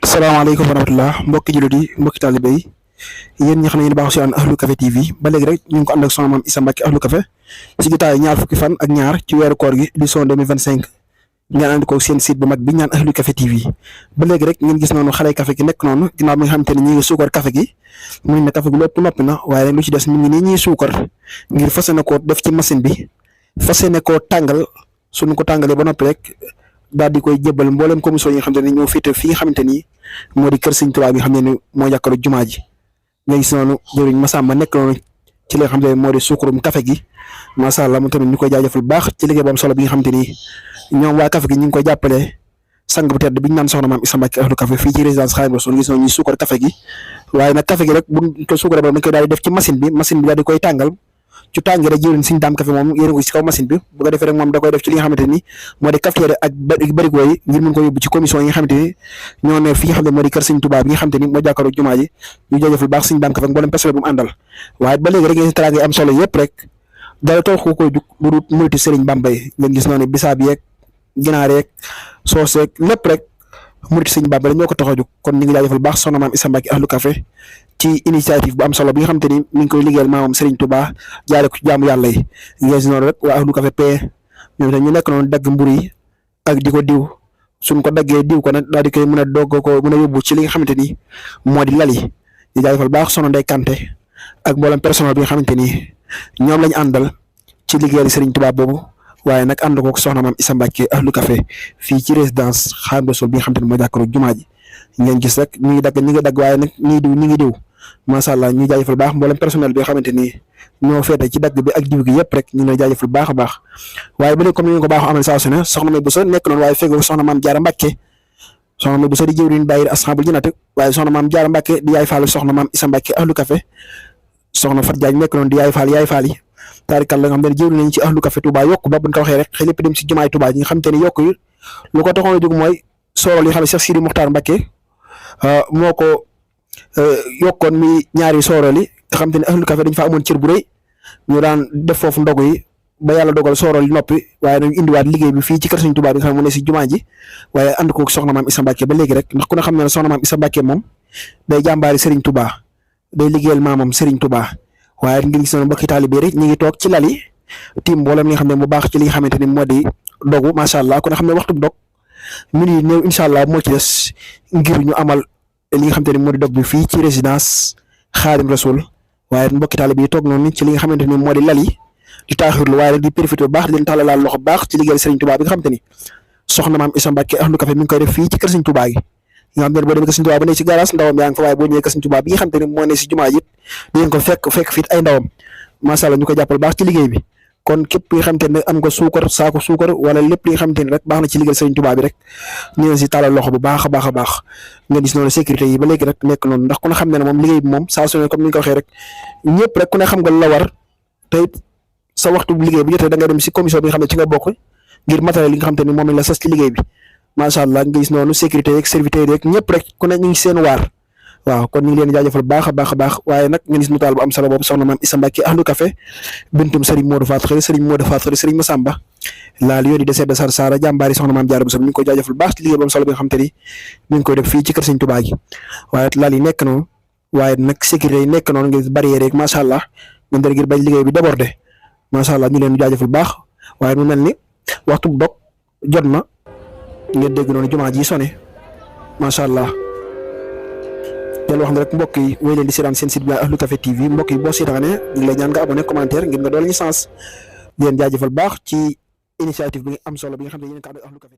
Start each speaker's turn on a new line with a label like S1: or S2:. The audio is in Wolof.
S1: salaamaaleykum wa rahmatulah mbokki jullit yi mbokki taalibe yi yéen ñi xam ne yéen baaxu si ànd Ahlu Café TV ba léegi rek ñu ngi ko ànd ak soxna maam Issa Mbacke Ahlu Café ci jotaay ñaar fukki fan ak ñaar ci weeru koor gi édition 2025 ngeen ànd ko seen site bu mag bi ñaan Ahlu Café TV ba léegi rek ngeen gis noonu xale café gi nekk noonu ginnaaw bi nga xamante ne ñi ngi suukar café gi muy ne café gi lépp noppi na waaye nag lu ci des mi ngi nii ñuy suukar ngir fas yéene koo def ci machine bi fas yéene koo tàngal suñu ko tàngalee ba noppi rek daal di koy jébbal mboolem commission yi nga xamante ne ñoo féete fi nga xamante ni moo di kër Sëñ Tuubaa bi nga xam ne ni moo jàkkaarloo jumaa ji nga gis noonu jëriñ Masamba nekk noonu ci li nga xam ne moo di suukarum café gi macha allah mu tamit ñu koy jaajëfal baax ci liggéey bu am solo bi nga xamante ni ñoom waa café gi ñu ngi koy jàppale sang bu tedd bi ñu naan soxna maam Issa Mbacke Ahlu Café fii ci résidence Xaadimu Rasuul gis noonu ñuy suukar café gi waaye nag café gi rek buñ ko suukaree ba dañ koy daal di def ci machine bi daal di koy tàngal ci tàngi rek jëriñ Sëñ Daam Café moom yéen ko ci kaw machine bi bu ko defee rek moom da koy def ci li nga xamante ni moo di cafetière ak barigo yi ngir mën ko yóbbu ci commission yi nga xamante ni ñoo ne fi nga xam ne moo di kër Sëñ Tuubaa bi nga xamante ni moo jàkkaaroo jumaa ji ñu jaajëfal baax Sëñ Daam Café ak mboolem personnel bu mu àndal waaye ba léegi rek ngeen teraanga yi am solo yëpp rek dara tax ko koy jug lu dul multi Sëriñ Bamba yi ngeen gis noonu bisaab yeeg ginaar yeeg soos yeeg lépp rek multi Sëriñ Bamba ñoo ko tax a jug kon ñu ngi jaajëfal baax soxna maam Issa Mbacke Ahlu Café ci initiative bu am solo bi nga xamante ni mi ngi koy liggéeyal maamam Serigne Touba jaare ko ci jaamu yàlla yi ngeen si noonu rek waa Ahlu Café paie ñoom itam ñu nekk noonu dagg mburu yi ak di ko diw suñ ko daggee diw ko nag daal di koy mën a dogg ko mën a yóbbu ci li nga xamante ni moo di lal yi di jaajëfal baax soxna Ndey Kanté ak mboolem personnel bi nga xamante ni ñoom lañ àndal ci liggéeyal Serigne Touba boobu waaye nag ànd ko soxna maam Issa Mbacke Ahlu Café fii ci résidence Xaadimu Rasuul bi nga xamante ni moo jàkkaaroo jumaa ji ngeen gis rek ñu ngi dagg waaye nag ñii ngi diw macha allah ñu jaajëfal baax mboolem personnel bi nga xamante ni ñoo féete ci dagg bi ak diw gi yëpp rek ñu ngi lay jaajëfal baax a baax waaye ba léegi comme ni ñu ko baaxoo amal saa su ne soxna May Bousso nekk noonu waaye fekk soxna maam Jaara Mbacke soxna May Bousso di jëwriñ daayira Ashaabul Jannati waaye soxna maam Jaara Mbacke di yaay faalu soxna maam Issa Mbacke Ahlu Café soxna Fat Diagne nekk noonu di yaay faal yi taarikal la nga xam ne jëwriñ nañ ci Ahlu Café Touba yokk ba buñ ko waxee rek xëy lépp dem si jumaay Touba ji nga xamante ni yokk yi lu ko taxoon a jóg mooy soorol yi xam ne Cheikh Sidi Mokhtar Mbacke moo ko yokkoon mi ñaari soorol yi nga xam te ne Ahlu Café dañ fa amoon cër bu rëy ñu daan def foofu ndogu yi ba yàlla dogal soorol yi noppi waaye nañu indiwaat liggéey bi fii ci kër Sëñ Tuubaa bi nga xam ne mu ne si jumaa ji waaye ànd ko soxna maam Issa Mbacke ba léegi rek ndax ku ne xam ne soxna maam Issa Mbacke moom day jàmbaari Serigne Touba day liggéeyal maamam Serigne Touba waaye ngir gis noonu mbokki taalibe rek ñu ngi toog ci lal yi tiim mboolem li nga xam ne mu baax ci li nga xamante ni moo di dogu macha allah ku ne xam ne waxtu dog minute néew incha allah moo ci des ngir ñu amal li nga xamante ni moo di dog bi fii ci résidence Xaadimu Rasuul waaye mbokki taalibe yi toog noonu ci li nga xamante ni moo di lal yi di taaxirlu waaye rek di profité bu baax di leen tàllalaal loxo baax ci liggéeyal Serigne Touba bi nga xamante ni soxna maam Issa Mbacke Ahlu Café mi ngi koy def fii ci kër Serigne Touba gi nga xam ne boo demee kër Serigne Touba ba ne ci garage ndawam yaa ngi fa waaye boo ñëwee kër Serigne Touba bi nga xamante ni moo ne si jumaa ji di ngeen ko fekk fiit ay ndawam macha allah ñu ko jàppal baax ci liggéey bi kon képp nga xamante ne am nga suukar saako suukar wala lépp li nga xamante ni rek baax na ci liggéeyal Serigne Touba bi rek ñu leen si tàllal loxo bu baax a baax a baax nga gis noonu sécurité yi ba léegi rek nekk noonu ndax ku ne xam ne ne moom liggéey bi moom saa su ne comme ni nga ko waxee rek ñëpp rek ku ne xam nga la war te it sa waxtu bu liggéey bi jotee da nga dem si commission bi nga xam ne ci nga bokk ngir matériel yi nga xamante ni moom la sas ci liggéey bi macha allah nga gis noonu sécurité yeeg serviteurs yeeg ñëpp rek ku ne ñu ngi seen waar waaw kon ñu ngi leen jaajëfal baax a baax a baax waaye nag nga gis nutaal bu am solo boobu soxna maam Issa Mbacke Ahlu Café bintum Serigne Modou Fatou Khari Serigne Modou Fatou Khari Serigne Massamba laal yoon di desee de sar sara jàmbaari soxna maam Jaara Bousso ñu ngi koy jaajëfal baax ci liggéey bu am solo bi nga xam te ni mi ngi koy def fii ci kër Serigne Touba gi waaye laal yi nekk noonu waaye nag sécurité yi nekk noonu ngir barrière rek macha allah ngeen dara ngir bañ liggéey bi débordé macha allah ñu leen jaajëfal baax waaye mu mel ni waxtu bu dog jot na ngeen dégg noonu jumaa ji sone macha allah yàlla wax na rek mbokk yi wéy leen di seetaan seen site bi Ahlu Café TV mbokk yi boo seetaanee ñu ngi lay ñaan nga abonné commentaire ngir nga dool ñu sens di leen jaajëfal baax ci initiative bi nga am solo bi nga xam ne yéen a ko ànd ak Ahlu Café